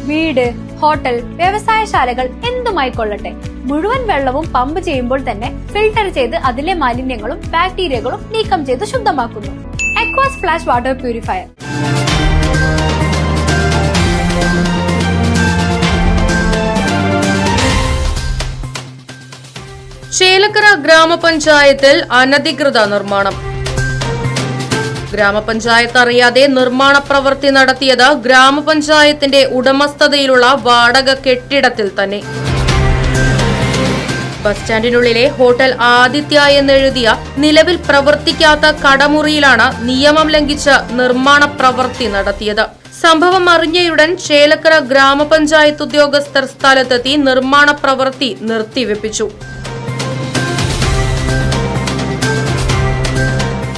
വീട്, ഹോട്ടൽ, വ്യവസായശാലകൾ എന്തുമായിക്കൊള്ളട്ടെ, മുഴുവൻ വെള്ളവും പമ്പ് ചെയ്യുമ്പോൾ തന്നെ ഫിൽട്ടർ ചെയ്ത് അതിലെ മാലിന്യങ്ങളും ബാക്ടീരിയകളും നീക്കം ചെയ്ത് ശുദ്ധമാക്കുന്നു. അക്വാസ് ഫ്ലാഷ് വാട്ടർ പ്യൂരിഫയർ. ചേലക്കര ഗ്രാമപഞ്ചായത്തിൽ അനധികൃത നിർമ്മാണം. ഗ്രാമപഞ്ചായത്ത് അറിയാതെ നിർമ്മാണ പ്രവൃത്തി നടത്തിയത് ഗ്രാമപഞ്ചായത്തിന്റെ ഉടമസ്ഥതയിലുള്ള വാടക കെട്ടിടത്തിൽ തന്നെ. ബസ് സ്റ്റാൻഡിനുള്ളിലെ ഹോട്ടൽ ആദിത്യ എന്നെഴുതിയ നിലവിൽ പ്രവർത്തിക്കാത്ത കടമുറിയിലാണ് നിയമം ലംഘിച്ച് നിർമ്മാണ പ്രവൃത്തി നടത്തിയത്. സംഭവം അറിഞ്ഞയുടൻ ചേലക്കര ഗ്രാമപഞ്ചായത്ത് ഉദ്യോഗസ്ഥർ സ്ഥലത്തെത്തി നിർമ്മാണ പ്രവൃത്തി നിർത്തിവെപ്പിച്ചു.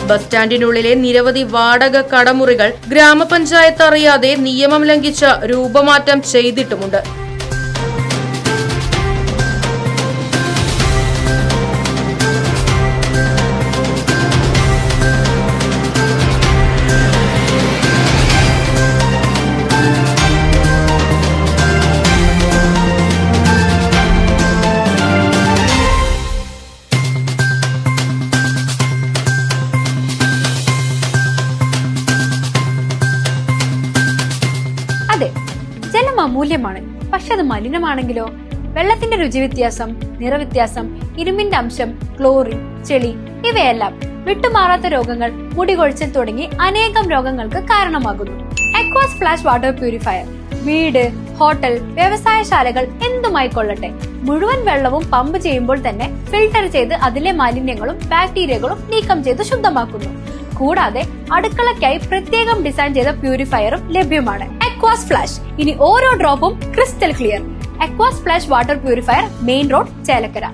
ബസ് സ്റ്റാൻഡിനുള്ളിലെ നിരവധി വാടക കടമുറികൾ ഗ്രാമപഞ്ചായത്ത് അറിയാതെ നിയമം ലംഘിച്ച് രൂപമാറ്റം ചെയ്തിട്ടുമുണ്ട്. അതെ, ജലം അമൂല്യമാണ്. പക്ഷെ അത് മലിനമാണെങ്കിലോ? വെള്ളത്തിന്റെ രുചി വ്യത്യാസം, നിറവ്യത്യാസം, ഇരുമ്പിന്റെ അംശം, ക്ലോറിൻ, ചെളി ഇവയെല്ലാം വിട്ടുമാറാത്ത രോഗങ്ങൾ, മുടികൊഴിച്ചിൽ തുടങ്ങി അനേകം രോഗങ്ങൾക്ക് കാരണമാകുന്നു. അക്വാസ് ഫ്ലാഷ് വാട്ടർ പ്യൂരിഫയർ. വീട്, ഹോട്ടൽ, വ്യവസായശാലകൾ എന്തുമായിക്കൊള്ളട്ടെ, മുഴുവൻ വെള്ളവും പമ്പ് ചെയ്യുമ്പോൾ തന്നെ ഫിൽട്ടർ ചെയ്ത് അതിലെ മാലിന്യങ്ങളും ബാക്ടീരിയകളും നീക്കം ചെയ്ത് ശുദ്ധമാക്കുന്നു. കൂടാതെ അടുക്കളയ്ക്കായി പ്രത്യേകം ഡിസൈൻ ചെയ്ത പ്യൂരിഫയറും ലഭ്യമാണ്. Aquas flash. ഇനി ഓരോ ഡ്രോപ്പും crystal clear. Aquas flash water purifier, main road, Chelakkara.